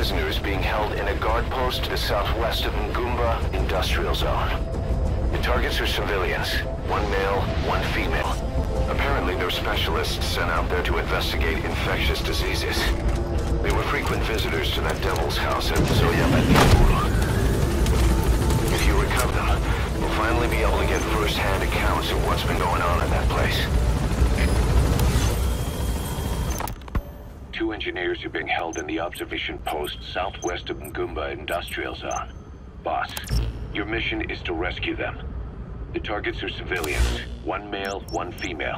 prisoner is being held in a guard post to the southwest of Ngumba Industrial Zone. The targets are civilians, one male, one female. Apparently they're specialists sent out there to investigate infectious diseases. They were frequent visitors to that devil's house at Zoyabet. If you recover them, we'll finally be able to get first-hand accounts of what's been going on in that place. 2 engineers are being held in the observation post southwest of Ngumba Industrial Zone. Boss, your mission is to rescue them. The targets are civilians, one male, one female.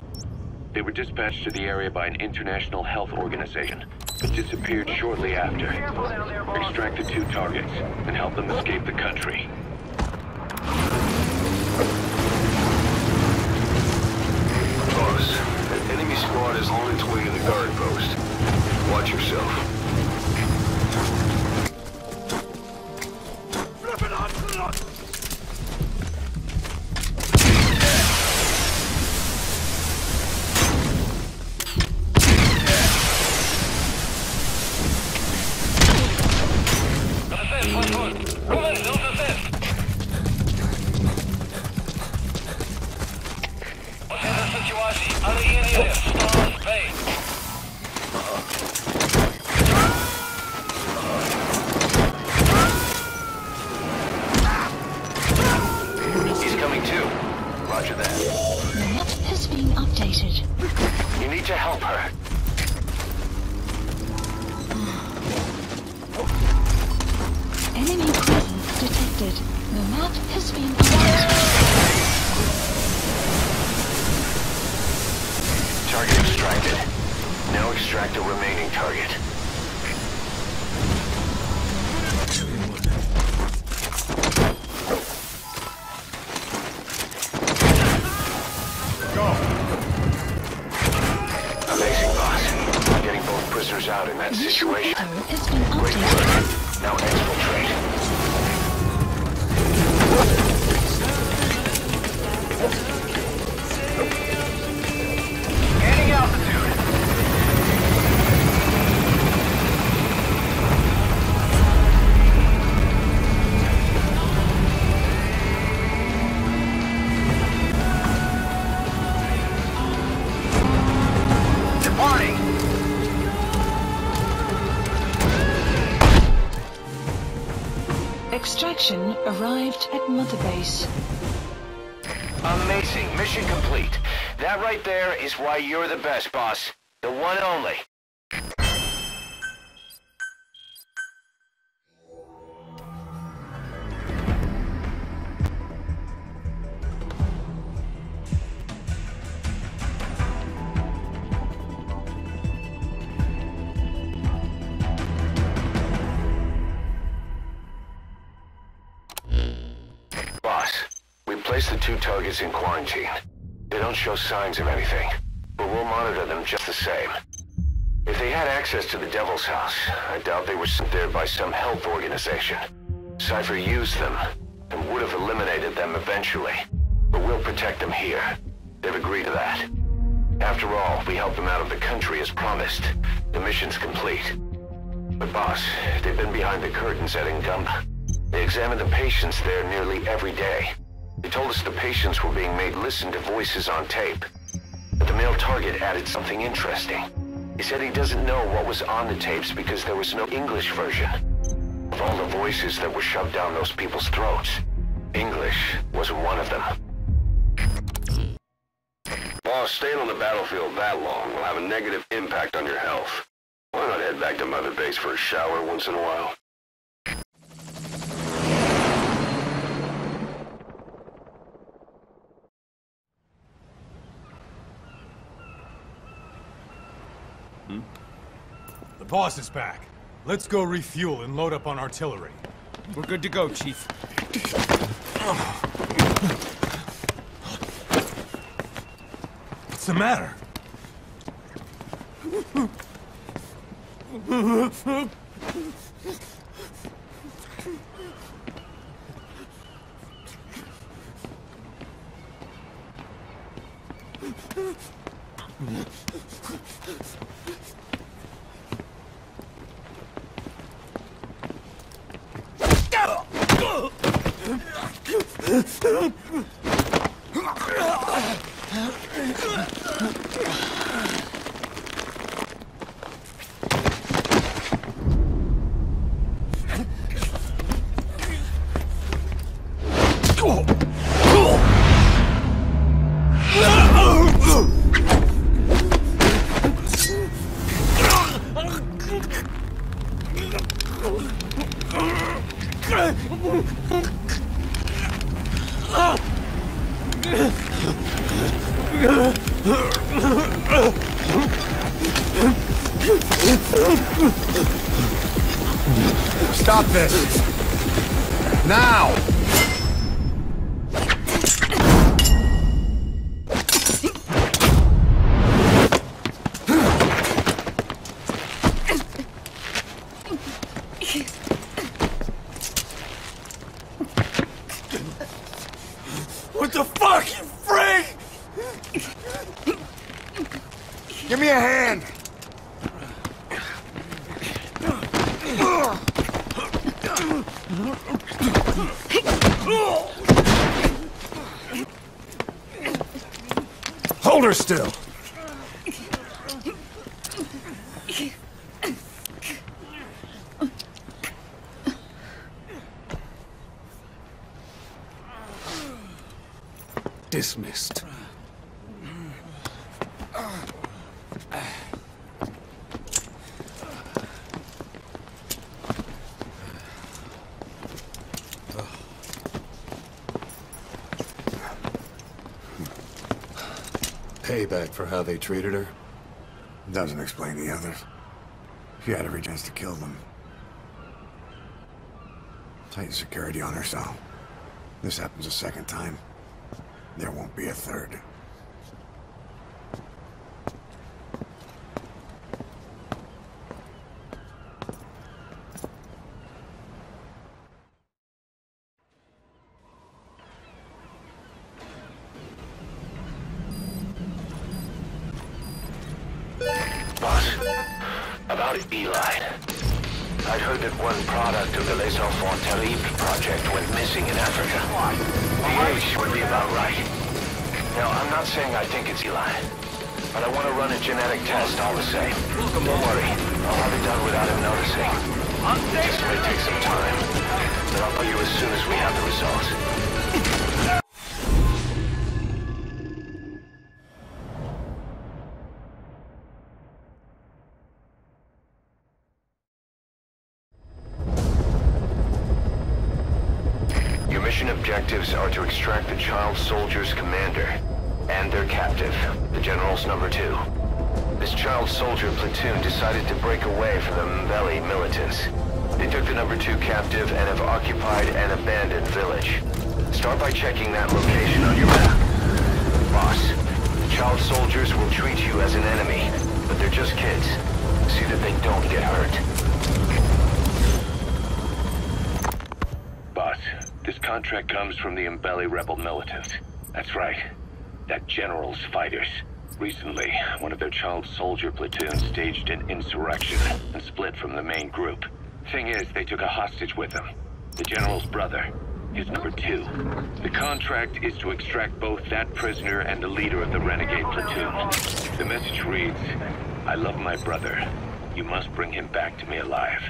They were dispatched to the area by an international health organization, but disappeared shortly after. Extract the 2 targets and help them escape the country. Boss, an enemy squad is on its way to the guard post. Watch yourself. Target extracted. Now extract the remaining target. Go! Amazing, boss. Getting both prisoners out in that situation. Great work. Now exfiltrate. Gaining altitude. Departing. Extraction arrived at Mother Base. Amazing. Mission complete. That right there is why you're the best, boss. The one and only. Boss, we placed the 2 targets in quarantine. They don't show signs of anything, but we'll monitor them just the same. If they had access to the Devil's House, I doubt they were sent there by some health organization. Cypher used them, and would have eliminated them eventually. But we'll protect them here. They've agreed to that. After all, we helped them out of the country as promised. The mission's complete. But boss, they've been behind the curtains at Ngumba. They examine the patients there nearly every day. They told us the patients were being made listen to voices on tape. But the male target added something interesting. He said he doesn't know what was on the tapes because there was no English version. Of all the voices that were shoved down those people's throats, English wasn't one of them. Boss, staying on the battlefield that long will have a negative impact on your health. Why not head back to Mother Base for a shower once in a while? The boss is back. Let's go refuel and load up on artillery. We're good to go, Chief. What's the matter? Stop this! Now! What the fuck, you freak? Give me a hand! Hold her still! Dismissed. Payback for how they treated her? Doesn't explain the others. She had every chance to kill them. Tight security on her, so this happens a second time. There won't be a third. Boss, about Eli. I'd heard that one product of the Les Enfants Terribles project went missing in Africa. The age would be about right. Now, I'm not saying I think it's Eli, but I want to run a genetic test all the same. Don't worry, I'll have it done without him noticing. It just may take some time, but I'll tell you as soon as we have the results. Mission objectives are to extract the child soldier's commander and their captive, the General's number 2. This child soldier platoon decided to break away from the Mbeli militants. They took the number 2 captive and have occupied an abandoned village. Start by checking that location on your map. Boss, the child soldiers will treat you as an enemy, but they're just kids. See that they don't get hurt. Boss, this contract comes from the Mbeli rebel militants. That's right. That General's fighters. Recently, one of their child soldier platoons staged an insurrection and split from the main group. Thing is, they took a hostage with them. The General's brother. His number 2. The contract is to extract both that prisoner and the leader of the renegade platoon. The message reads, "I love my brother. You must bring him back to me alive."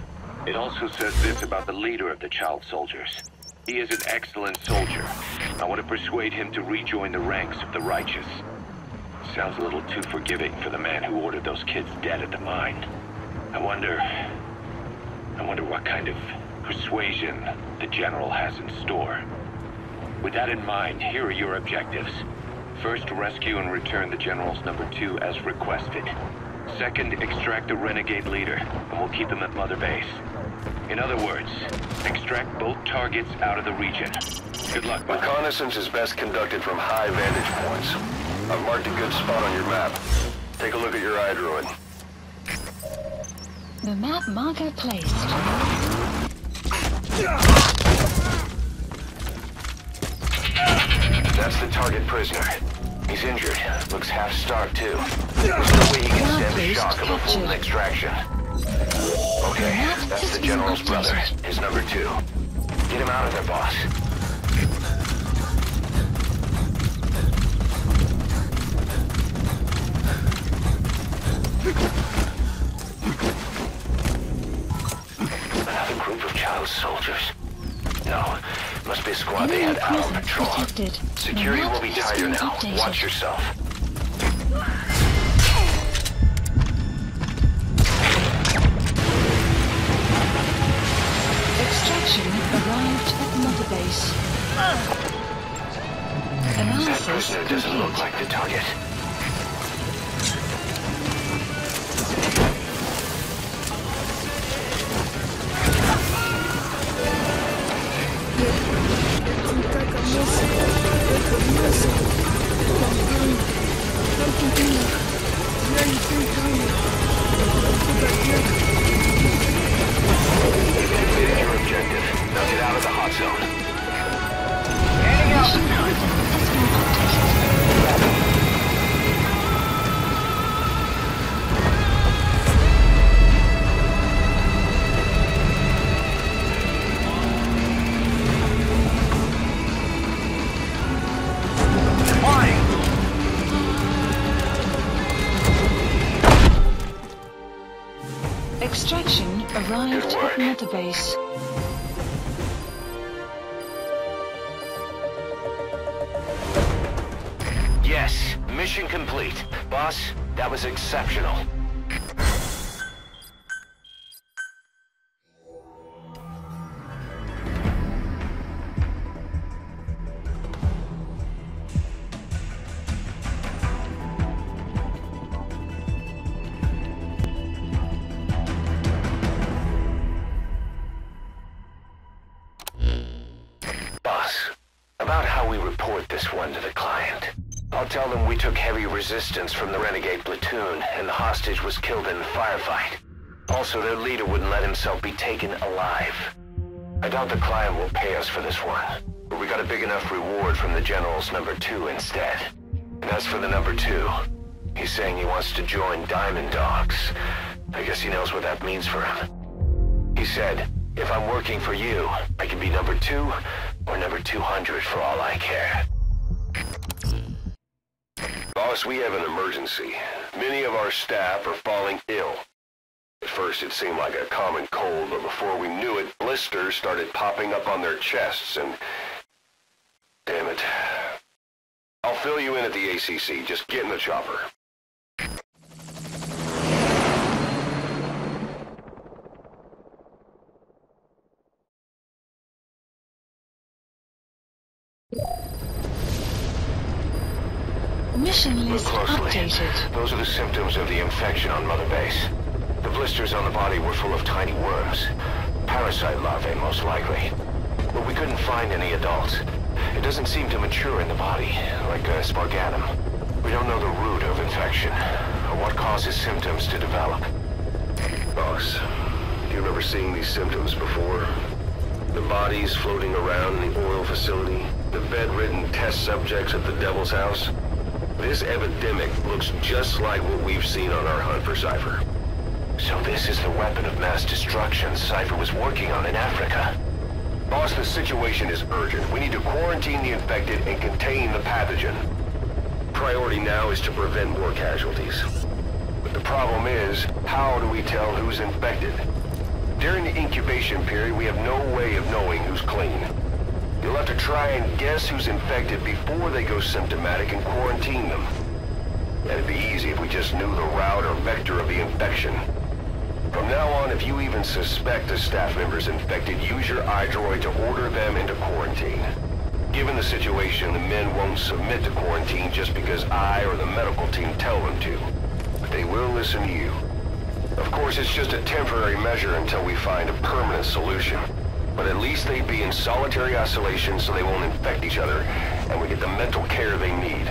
It also says this about the leader of the child soldiers. He is an excellent soldier. I want to persuade him to rejoin the ranks of the righteous. Sounds a little too forgiving for the man who ordered those kids dead at the mine. I wonder what kind of persuasion the General has in store. With that in mind, here are your objectives. First, rescue and return the General's number 2 as requested. Second, extract the renegade leader, and we'll keep him at Mother Base. In other words, extract both targets out of the region. Good luck, boss. Reconnaissance is best conducted from high vantage points. I've marked a good spot on your map. Take a look at your iDroid. The map marker placed. That's the target prisoner. He's injured. Looks half-starved, too. There's no way he can stand the shock of a full extraction. Okay, that's the General's brother. His number 2. Get him out of there, boss. Another group of child soldiers. No, must be a squad they had out on patrol. Security will be tighter now. Watch yourself. Extraction arrived at Mother Base. That Analysis prisoner doesn't look complete. like the target. Completed your objective. Now get out of the hot zone. Heading out. Has been updated. Flying. Extraction arrived Good work. at Mother Base. Yes, mission complete. Boss, that was exceptional. Boss, about how we report this one to the client. I'll tell them we took heavy resistance from the renegade platoon and the hostage was killed in the firefight. Also, their leader wouldn't let himself be taken alive. I doubt the client will pay us for this one, but we got a big enough reward from the General's number 2 instead. And as for the number 2, he's saying he wants to join Diamond Dogs. I guess he knows what that means for him. He said, if I'm working for you, I can be number 2 or number 200 for all I care. Boss, we have an emergency. Many of our staff are falling ill. At first it seemed like a common cold, but before we knew it, blisters started popping up on their chests and... Damn it. I'll fill you in at the ACC. Just get in the chopper. Mission Look list closely. updated. Those are the symptoms of the infection on Mother Base. The blisters on the body were full of tiny worms. Parasite larvae, most likely. But we couldn't find any adults. It doesn't seem to mature in the body, like sparganum. We don't know the root of infection, or what causes symptoms to develop. Boss, do you remember seeing these symptoms before? The bodies floating around in the oil facility, the bedridden test subjects at the Devil's House. This epidemic looks just like what we've seen on our hunt for Cypher. So this is the weapon of mass destruction Cypher was working on in Africa. Boss, the situation is urgent. We need to quarantine the infected and contain the pathogen. Priority now is to prevent more casualties. But the problem is, how do we tell who's infected? During the incubation period, we have no way of knowing who's clean. You'll have to try and guess who's infected before they go symptomatic and quarantine them. That'd be easy if we just knew the route or vector of the infection. From now on, if you even suspect a staff member's infected, use your iDroid to order them into quarantine. Given the situation, the men won't submit to quarantine just because I or the medical team tell them to. But they will listen to you. Of course, it's just a temporary measure until we find a permanent solution. But at least they'd be in solitary isolation so they won't infect each other, and we get the mental care they need.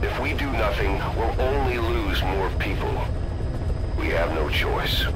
If we do nothing, we'll only lose more people. We have no choice.